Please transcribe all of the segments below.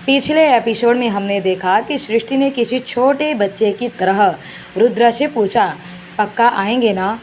पिछले एपिसोड में हमने देखा कि सृष्टि ने किसी छोटे बच्चे की तरह रुद्रा से पूछा, पक्का आएंगे ना?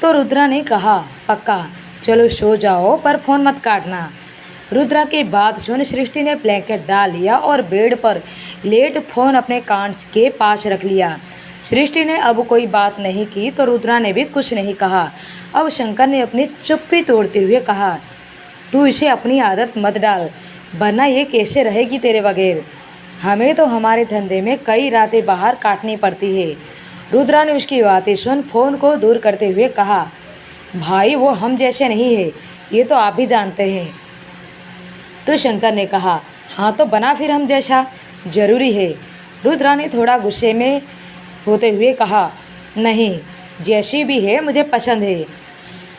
तो रुद्रा ने कहा, पक्का, चलो सो जाओ पर फ़ोन मत काटना। रुद्रा की बात सुन सृष्टि ने ब्लैंकेट डाल लिया और बेड पर लेट फ़ोन अपने कान के पास रख लिया। सृष्टि ने अब कोई बात नहीं की तो रुद्रा ने भी कुछ नहीं कहा। अब शंकर ने अपनी चुप्पी तोड़ते हुए कहा, तू इसे अपनी आदत मत डाल, वरना ये कैसे रहेगी तेरे बगैर। हमें तो हमारे धंधे में कई रातें बाहर काटनी पड़ती है। रुद्रा ने उसकी बातें सुन फ़ोन को दूर करते हुए कहा, भाई वो हम जैसे नहीं है, ये तो आप भी जानते हैं। तो शंकर ने कहा, हाँ तो बना फिर हम जैसा, ज़रूरी है। रुद्रा ने थोड़ा गुस्से में होते हुए कहा, नहीं, जैसी भी है मुझे पसंद है।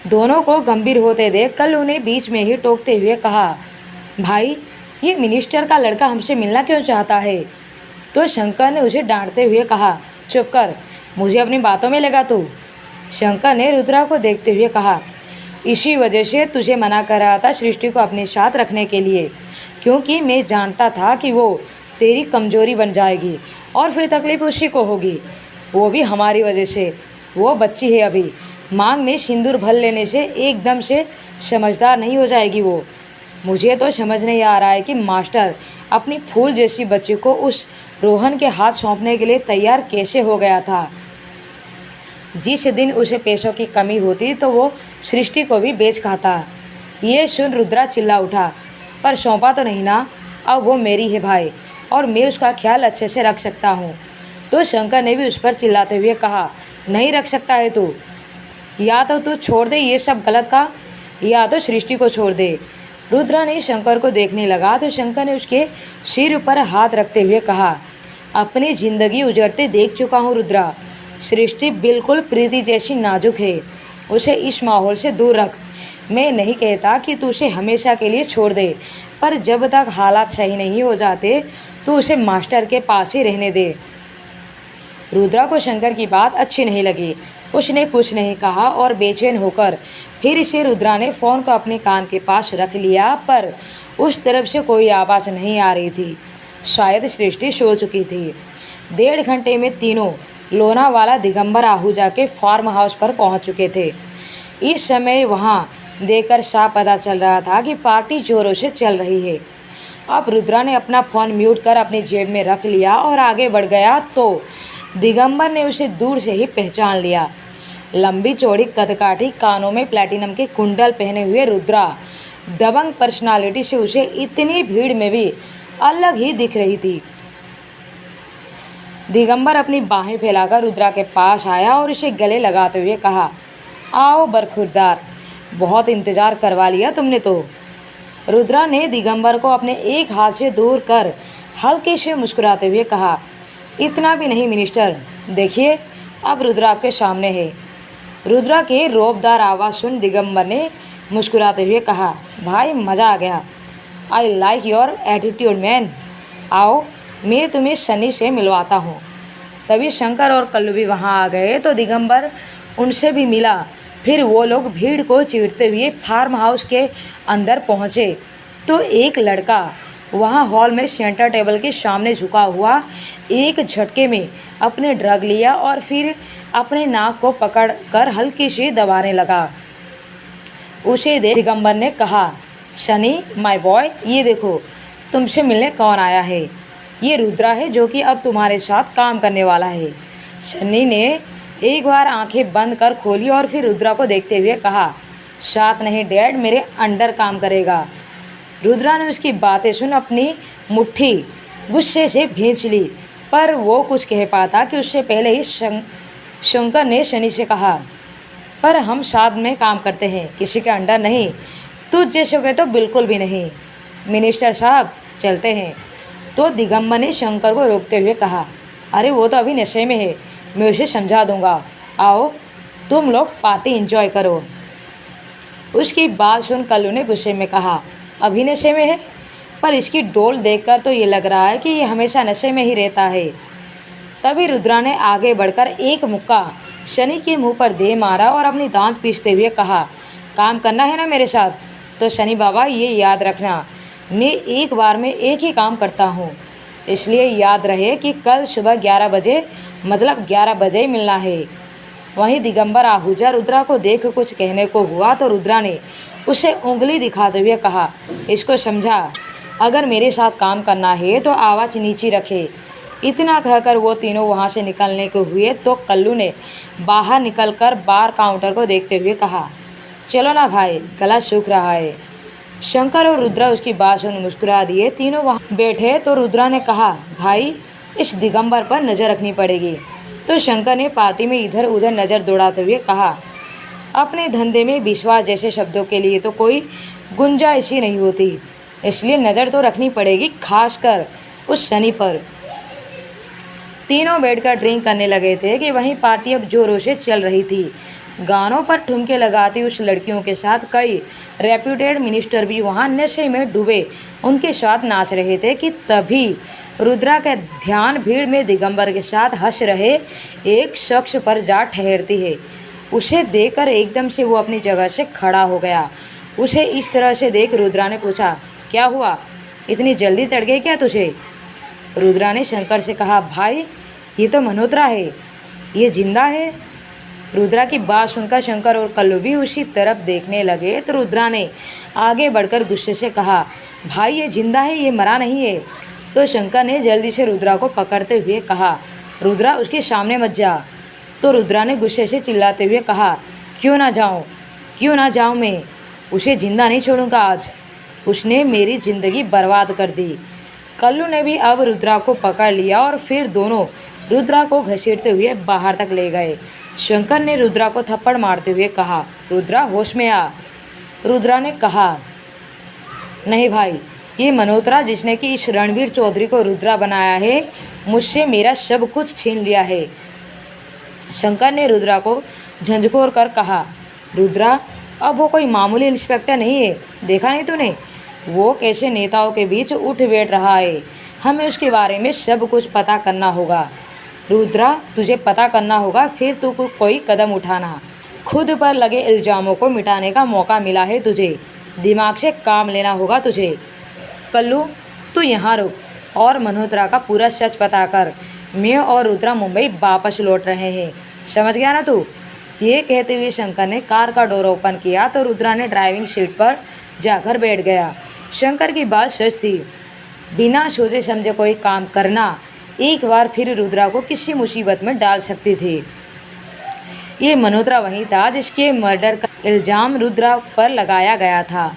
दोनों को गंभीर होते देख कल उन्हें बीच में ही टोकते हुए कहा, भाई ये मिनिस्टर का लड़का हमसे मिलना क्यों चाहता है? तो शंकर ने उसे डांटते हुए कहा, चुप कर, मुझे अपनी बातों में लगा तू। शंकर ने रुद्रा को देखते हुए कहा, इसी वजह से तुझे मना कर रहा था सृष्टि को अपने साथ रखने के लिए, क्योंकि मैं जानता था कि वो तेरी कमजोरी बन जाएगी और फिर तकलीफ उसी को होगी, वो भी हमारी वजह से। वो बच्ची है अभी, मांग में सिंदूर भर लेने से एकदम से समझदार नहीं हो जाएगी वो। मुझे तो समझ नहीं आ रहा है कि मास्टर अपनी फूल जैसी बच्ची को उस रोहन के हाथ सौंपने के लिए तैयार कैसे हो गया था। जिस दिन उसे पैसों की कमी होती तो वो सृष्टि को भी बेच खाता। ये सुन रुद्रा चिल्ला उठा, पर सौंपा तो नहीं ना, अब वो मेरी है भाई, और मैं उसका ख्याल अच्छे से रख सकता हूँ। तो शंकर ने भी उस पर चिल्लाते हुए कहा, नहीं रख सकता है तू, या तो तू छोड़ दे ये सब गलत का, या तो सृष्टि को छोड़ दे। रुद्रा ने शंकर को देखने लगा तो शंकर ने उसके सिर पर हाथ रखते हुए कहा, अपनी ज़िंदगी उजड़ते देख चुका हूँ रुद्रा। सृष्टि बिल्कुल प्रीति जैसी नाजुक है, उसे इस माहौल से दूर रख। मैं नहीं कहता कि तू उसे हमेशा के लिए छोड़ दे, पर जब तक हालात सही नहीं हो जाते तो उसे मास्टर के पास ही रहने दे। रुद्रा को शंकर की बात अच्छी नहीं लगी, उसने कुछ नहीं कहा और बेचैन होकर फिर से रुद्रा ने फ़ोन को अपने कान के पास रख लिया, पर उस तरफ से कोई आवाज़ नहीं आ रही थी। शायद सृष्टि सो चुकी थी। 1.5 घंटे में तीनों लोनावाला दिगंबर आहूजा के फार्म हाउस पर पहुंच चुके थे। इस समय वहां देखकर साफ पता चल रहा था कि पार्टी जोरों से चल रही है। अब रुद्रा ने अपना फ़ोन म्यूट कर अपनी जेब में रख लिया और आगे बढ़ गया तो दिगंबर ने उसे दूर से ही पहचान लिया। लंबी चौड़ी कदकाठी, कानों में प्लैटिनम के कुंडल पहने हुए रुद्रा दबंग पर्सनालिटी से उसे इतनी भीड़ में भी अलग ही दिख रही थी। दिगंबर अपनी बाहें फैलाकर रुद्रा के पास आया और उसे गले लगाते हुए कहा, आओ बरखुरदार, बहुत इंतज़ार करवा लिया तुमने तो। रुद्रा ने दिगंबर को अपने एक हाथ से दूर कर हल्के से मुस्कुराते हुए कहा, इतना भी नहीं मिनिस्टर, देखिए अब रुद्रा आपके सामने है। रुद्रा के रौबदार आवाज़ सुन दिगंबर ने मुस्कुराते हुए कहा, भाई मज़ा आ गया, I like your attitude man. आओ मैं तुम्हें सनी से मिलवाता हूँ। तभी शंकर और कल्लू भी वहाँ आ गए तो दिगंबर उनसे भी मिला। फिर वो लोग भीड़ को चीरते हुए फार्म हाउस के अंदर पहुँचे तो एक लड़का वहाँ हॉल में सेंटर टेबल के सामने झुका हुआ एक झटके में अपने ड्रग लिया और फिर अपने नाक को पकड़कर हल्की सी दबाने लगा। उसे देख दिगंबर ने कहा, सनी माय बॉय, ये देखो तुमसे मिलने कौन आया है। ये रुद्रा है जो कि अब तुम्हारे साथ काम करने वाला है। सनी ने एक बार आंखें बंद कर खोली और फिर रुद्रा को देखते हुए कहा, साथ नहीं डैड, मेरे अंडर काम करेगा। रुद्रा ने उसकी बातें सुन अपनी मुट्ठी गुस्से से भींच ली, पर वो कुछ कह पाता कि उससे पहले ही शंकर ने सनी से कहा, पर हम साथ में काम करते हैं, किसी के अंडर नहीं, तुझ जैसे के तो बिल्कुल भी नहीं। मिनिस्टर साहब चलते हैं। तो दिगंबर ने शंकर को रोकते हुए कहा, अरे वो तो अभी नशे में है, मैं उसे समझा दूंगा, आओ तुम लोग पार्टी एंजॉय करो। उसकी बात सुन कल्लू ने गुस्से में कहा, अभी नशे में है, पर इसकी डोल देखकर तो ये लग रहा है कि ये हमेशा नशे में ही रहता है। तभी रुद्रा ने आगे बढ़कर एक मुक्का शनि के मुंह पर दे मारा और अपनी दांत पीसते हुए कहा, काम करना है ना मेरे साथ, तो शनि बाबा ये याद रखना, मैं एक बार में एक ही काम करता हूँ, इसलिए याद रहे कि कल सुबह 11 बजे मतलब 11 बजे ही मिलना है। वहीं दिगंबर आहूजा रुद्रा को देख कुछ कहने को हुआ तो रुद्रा ने उसे उंगली दिखाते हुए कहा, इसको समझा, अगर मेरे साथ काम करना है तो आवाज़ नीची रखे। इतना कहकर वो तीनों वहाँ से निकलने को हुए तो कल्लू ने बाहर निकलकर बार काउंटर को देखते हुए कहा, चलो ना भाई, गला सूख रहा है। शंकर और रुद्रा उसकी बात सुन मुस्कुरा दिए। तीनों वहाँ बैठे तो रुद्रा ने कहा, भाई इस दिगंबर पर नज़र रखनी पड़ेगी। तो शंकर ने पार्टी में इधर उधर नज़र दौड़ाते हुए कहा, अपने धंधे में विश्वास जैसे शब्दों के लिए तो कोई गुंजाइश ही नहीं होती, इसलिए नज़र तो रखनी पड़ेगी, खासकर उस शनि पर। तीनों बैठकर ड्रिंक करने लगे थे कि वहीं पार्टी अब जोरों से चल रही थी। गानों पर ठुमके लगाती उस लड़कियों के साथ कई रेप्यूटेड मिनिस्टर भी वहां नशे में डूबे उनके साथ नाच रहे थे कि तभी रुद्रा का ध्यान भीड़ में दिगंबर के साथ हंस रहे एक शख्स पर जा ठहरती है। उसे देखकर एकदम से वो अपनी जगह से खड़ा हो गया। उसे इस तरह से देख रुद्रा ने पूछा, क्या हुआ, इतनी जल्दी चढ़ गई क्या तुझे? रुद्रा ने शंकर से कहा, भाई ये तो मल्होत्रा है, ये जिंदा है। रुद्रा की बात सुनकर शंकर और कल्लू भी उसी तरफ देखने लगे तो रुद्रा ने आगे बढ़कर गुस्से से कहा, भाई ये जिंदा है, ये मरा नहीं है। तो शंकर ने जल्दी से रुद्रा को पकड़ते हुए कहा, रुद्रा उसके सामने मत जा। तो रुद्रा ने गुस्से से चिल्लाते हुए कहा, क्यों ना जाऊँ मैं, उसे जिंदा नहीं छोड़ूंगा आज, उसने मेरी ज़िंदगी बर्बाद कर दी। कल्लू ने भी अब रुद्रा को पकड़ लिया और फिर दोनों रुद्रा को घसीटते हुए बाहर तक ले गए। शंकर ने रुद्रा को थप्पड़ मारते हुए कहा, रुद्रा होश में आ। रुद्रा ने कहा, नहीं भाई, ये मल्होत्रा जिसने कि इस रणवीर चौधरी को रुद्रा बनाया है, मुझसे मेरा सब कुछ छीन लिया है। शंकर ने रुद्रा को झंझोर कर कहा, रुद्रा अब वो कोई मामूली इंस्पेक्टर नहीं है, देखा नहीं तूने, वो कैसे नेताओं के बीच उठ बैठ रहा है, हमें उसके बारे में सब कुछ पता करना होगा। रुद्रा तुझे पता करना होगा, फिर तू कोई कदम उठाना। खुद पर लगे इल्ज़ामों को मिटाने का मौका मिला है तुझे, दिमाग से काम लेना होगा तुझे। कल्लू तू यहाँ रुक और मल्होत्रा का पूरा सच पता कर, मैं और रुद्रा मुंबई वापस लौट रहे हैं, समझ गया ना तू? ये कहते हुए शंकर ने कार का डोर ओपन किया तो रुद्रा ने ड्राइविंग सीट पर जाकर बैठ गया। शंकर की बात सच थी, बिना सोचे समझे कोई काम करना एक बार फिर रुद्रा को किसी मुसीबत में डाल सकती थी। ये मल्होत्रा वही था जिसके मर्डर का इल्ज़ाम रुद्रा पर लगाया गया था,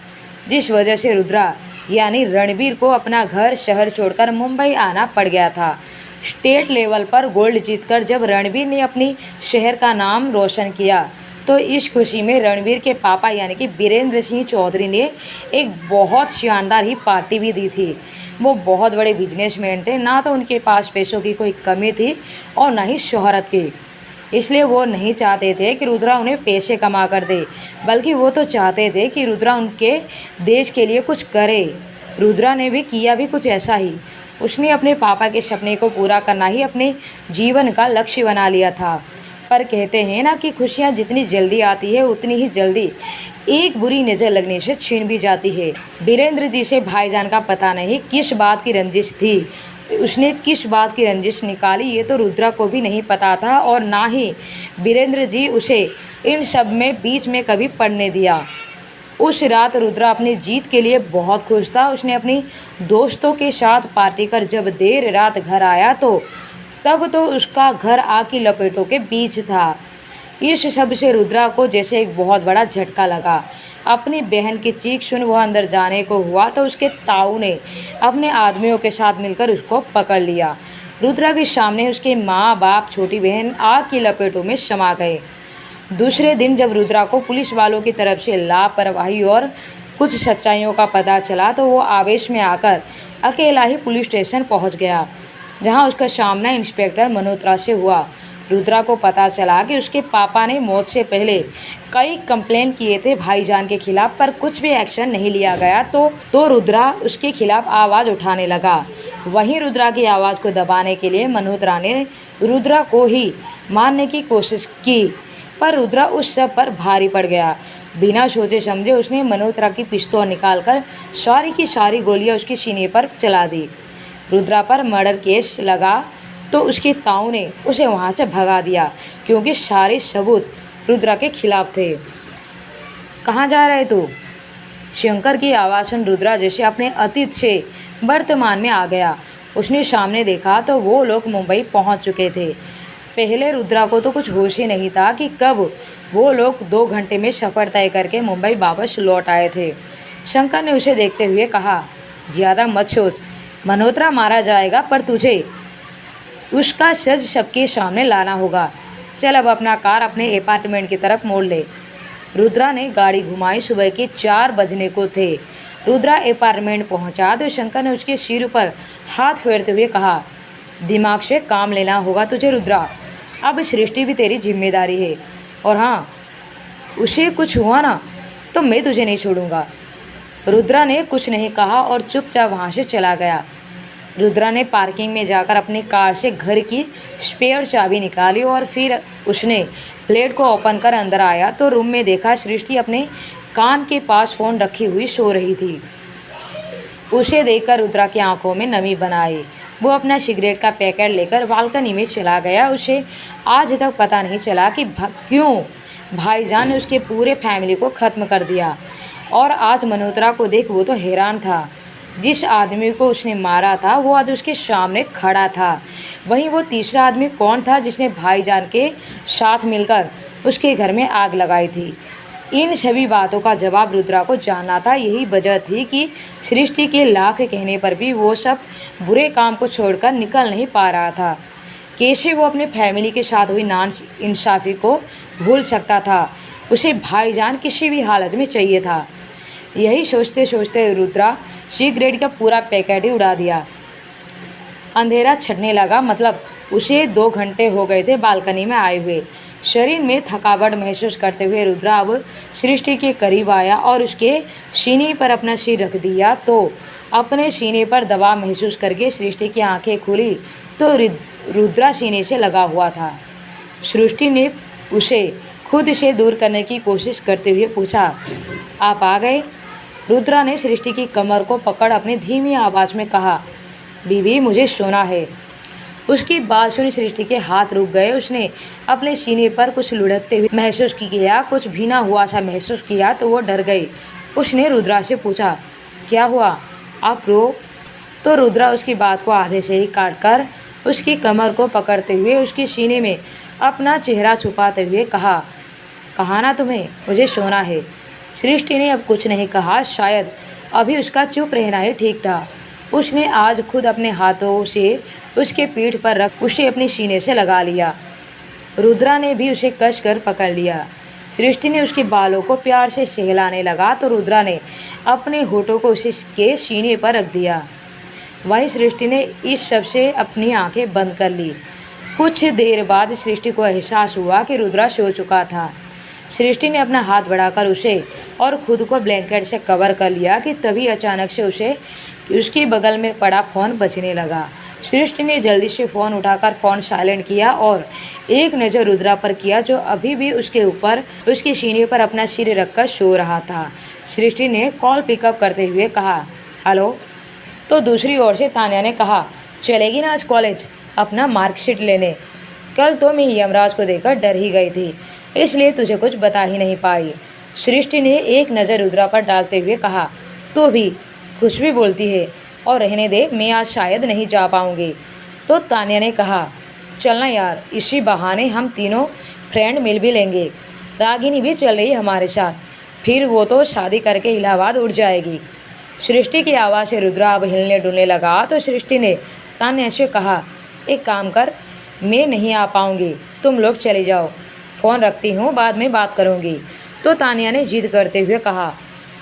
जिस वजह से रुद्रा यानी रणवीर को अपना घर शहर छोड़कर मुंबई आना पड़ गया था। स्टेट लेवल पर गोल्ड जीतकर जब रणवीर ने अपनी शहर का नाम रोशन किया तो इस खुशी में रणवीर के पापा यानी कि वीरेंद्र सिंह चौधरी ने एक बहुत शानदार ही पार्टी भी दी थी। वो बहुत बड़े बिजनेसमैन थे, ना तो उनके पास पैसों की कोई कमी थी और ना ही शोहरत की, इसलिए वो नहीं चाहते थे कि रुद्रा उन्हें पैसे कमा कर दे, बल्कि वो तो चाहते थे कि रुद्रा उनके देश के लिए कुछ करे। रुद्रा ने भी किया भी कुछ ऐसा ही। उसने अपने पापा के सपने को पूरा करना ही अपने जीवन का लक्ष्य बना लिया था। पर कहते हैं ना कि खुशियाँ जितनी जल्दी आती है उतनी ही जल्दी एक बुरी नज़र लगने से छीन भी जाती है। वीरेंद्र जी से भाईजान का पता नहीं किस बात की रंजिश थी, उसने किस बात की रंजिश निकाली ये तो रुद्रा को भी नहीं पता था और ना ही वीरेंद्र जी उसे इन सब में बीच में कभी पड़ने दिया। उस रात रुद्रा अपनी जीत के लिए बहुत खुश था। उसने अपनी दोस्तों के साथ पार्टी कर जब देर रात घर आया तो तब तो उसका घर आग की लपेटों के बीच था। इस सब से रुद्रा को जैसे एक बहुत बड़ा झटका लगा। अपनी बहन की चीख सुन वह अंदर जाने को हुआ तो उसके ताऊ ने अपने आदमियों के साथ मिलकर उसको पकड़ लिया। रुद्रा के सामने उसके माँ बाप छोटी बहन आग की लपेटों में समा गए। दूसरे दिन जब रुद्रा को पुलिस वालों की तरफ से लापरवाही और कुछ सच्चाइयों का पता चला तो वो आवेश में आकर अकेला ही पुलिस स्टेशन पहुंच गया, जहां उसका सामना इंस्पेक्टर मल्होत्रा से हुआ। रुद्रा को पता चला कि उसके पापा ने मौत से पहले कई कंप्लेन किए थे भाईजान के खिलाफ, पर कुछ भी एक्शन नहीं लिया गया तो रुद्रा उसके खिलाफ आवाज़ उठाने लगा। वहीं रुद्रा की आवाज़ को दबाने के लिए मल्होत्रा ने रुद्रा को ही मारने की कोशिश की, पर रुद्रा उस सब पर भारी पड़ गया। बिना सोचे समझे उसने मल्होत्रा की पिस्तौल निकालकर सारी की सारी गोलियां उसके सीने पर चला दी। रुद्रा पर मर्डर केस लगा तो उसके ताऊ ने उसे वहां से भगा दिया क्योंकि सारे सबूत रुद्रा के खिलाफ थे। कहाँ जा रहे तू? शंकर की आवाज़ सुन रुद्रा जैसे अपने अतीत से वर्तमान में आ गया। उसने सामने देखा तो वो लोग मुंबई पहुंच चुके थे। पहले रुद्रा को तो कुछ होश ही नहीं था कि कब वो लोग 2 घंटे में सफ़र तय करके मुंबई वापस लौट आए थे। शंकर ने उसे देखते हुए कहा, ज़्यादा मत सोच, मल्होत्रा मारा जाएगा पर तुझे उसका सज सबके सामने लाना होगा। चल अब अपना कार अपने अपार्टमेंट की तरफ मोड़ ले। रुद्रा ने गाड़ी घुमाई। सुबह के 4 बजने को थे। रुद्रा अपार्टमेंट पहुंचा तो शंकर ने उसके सिर पर हाथ फेरते हुए कहा, दिमाग से काम लेना होगा तुझे रुद्रा। अब सृष्टि भी तेरी जिम्मेदारी है और हाँ, उसे कुछ हुआ ना तो मैं तुझे नहीं छोड़ूंगा। रुद्रा ने कुछ नहीं कहा और चुपचाप वहाँ से चला गया। रुद्रा ने पार्किंग में जाकर अपनी कार से घर की स्पेयर चाबी निकाली और फिर उसने प्लेट को ओपन कर अंदर आया तो रूम में देखा सृष्टि अपने कान के पास फ़ोन रखी हुई सो रही थी। उसे देखकर रुद्रा की आंखों में नमी बन आई। वो अपना सिगरेट का पैकेट लेकर बालकनी में चला गया। उसे आज तक पता नहीं चला कि क्यों भाईजान ने उसके पूरे फैमिली को ख़त्म कर दिया। और आज मल्होत्रा को देख वो तो हैरान था। जिस आदमी को उसने मारा था वो आज उसके सामने खड़ा था। वहीं वो तीसरा आदमी कौन था जिसने भाईजान के साथ मिलकर उसके घर में आग लगाई थी? इन सभी बातों का जवाब रुद्रा को जानना था। यही वजह थी कि सृष्टि के लाख कहने पर भी वो सब बुरे काम को छोड़कर निकल नहीं पा रहा था। कैसे वो अपने फैमिली के साथ हुई नाइंसाफ़ी को भूल सकता था? उसे भाईजान किसी भी हालत में चाहिए था। यही सोचते सोचते रुद्रा सिगरेट का पूरा पैकेट ही उड़ा दिया। अंधेरा छटने लगा। मतलब उसे 2 घंटे हो गए थे बालकनी में आए हुए। शरीर में थकावट महसूस करते हुए रुद्रा अब सृष्टि के करीब आया और उसके सीने पर अपना सिर रख दिया तो अपने सीने पर दबाव महसूस करके सृष्टि की आंखें खुली तो रुद्रा सीने से लगा हुआ था। सृष्टि ने उसे खुद से दूर करने की कोशिश करते हुए पूछा, आप आ गए? रुद्रा ने सृष्टि की कमर को पकड़ अपनी धीमी आवाज़ में कहा, बीबी मुझे सोना है। उसकी बात सुनी सृष्टि के हाथ रुक गए। उसने अपने सीने पर कुछ लुढ़कते हुए महसूस किया, कुछ भीना हुआ सा महसूस किया तो वो डर गई। उसने रुद्रा से पूछा, क्या हुआ, आप रो? तो रुद्रा उसकी बात को आधे से ही काट कर उसकी कमर को पकड़ते हुए उसके सीने में अपना चेहरा छुपाते हुए कहा ना तुम्हें मुझे सोना है। सृष्टि ने अब कुछ नहीं कहा। शायद अभी उसका चुप रहना ही ठीक था। उसने आज खुद अपने हाथों से उसके पीठ पर रख उसे अपने सीने से लगा लिया। रुद्रा ने भी उसे कस कर पकड़ लिया। सृष्टि ने उसके बालों को प्यार से सहलाने लगा तो रुद्रा ने अपने होठों को उसके सीने पर रख दिया। वहीं सृष्टि ने इस सब से अपनी आंखें बंद कर ली। कुछ देर बाद सृष्टि को एहसास हुआ कि रुद्रा सो चुका था। सृष्टि ने अपना हाथ बढ़ाकर उसे और खुद को ब्लैंकेट से कवर कर लिया कि तभी अचानक से उसे उसके बगल में पड़ा फ़ोन बजने लगा। सृष्टि ने जल्दी से फ़ोन उठाकर फ़ोन साइलेंट किया और एक नज़र रुद्रा पर किया जो अभी भी उसके ऊपर उसके सीने पर अपना सिर रखकर सो रहा था। सृष्टि ने कॉल पिकअप करते हुए कहा, हेलो। तो दूसरी ओर से तान्या ने कहा, चलेगी ना आज कॉलेज अपना मार्कशीट लेने? कल तो मैं यमराज को देखकर डर ही गई थी, इसलिए तुझे कुछ बता ही नहीं पाई। सृष्टि ने एक नज़र रुद्रा पर डालते हुए कहा, तू भी कुछ भी बोलती है, और रहने दे, मैं आज शायद नहीं जा पाऊँगी। तो तान्या ने कहा, चलना यार, इसी बहाने हम तीनों फ्रेंड मिल भी लेंगे। रागिनी भी चल रही हमारे साथ, फिर वो तो शादी करके इलाहाबाद उड़ जाएगी। सृष्टि की आवाज़ से रुद्रा अब हिलने डुलने लगा तो सृष्टि ने तान्या से कहा, एक काम कर, मैं नहीं आ पाऊँगी, तुम लोग चले जाओ, फ़ोन रखती हूँ, बाद में बात करूँगी। तो तान्या ने जिद करते हुए कहा,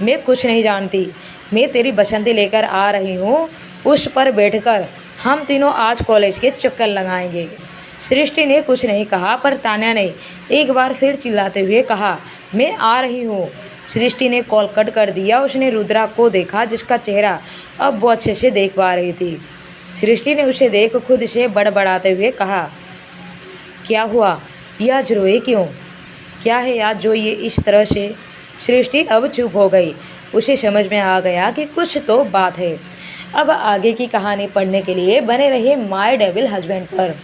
मैं कुछ नहीं जानती, मैं तेरी बसंती लेकर आ रही हूँ, उस पर बैठकर हम तीनों आज कॉलेज के चक्कर लगाएंगे। सृष्टि ने कुछ नहीं कहा पर तान्या ने एक बार फिर चिल्लाते हुए कहा, मैं आ रही हूँ। सृष्टि ने कॉल कट कर दिया। उसने रुद्रा को देखा जिसका चेहरा अब वो अच्छे से देख पा रही थी। सृष्टि ने उसे देख खुद से बड़बड़ाते हुए कहा, क्या हुआ, ये आज रोए क्यों? क्या है आज जो ये इस तरह से? सृष्टि अब चुप हो गई। उसे समझ में आ गया कि कुछ तो बात है। अब आगे की कहानी पढ़ने के लिए बने रहिए माय डेविल हस्बैंड पर।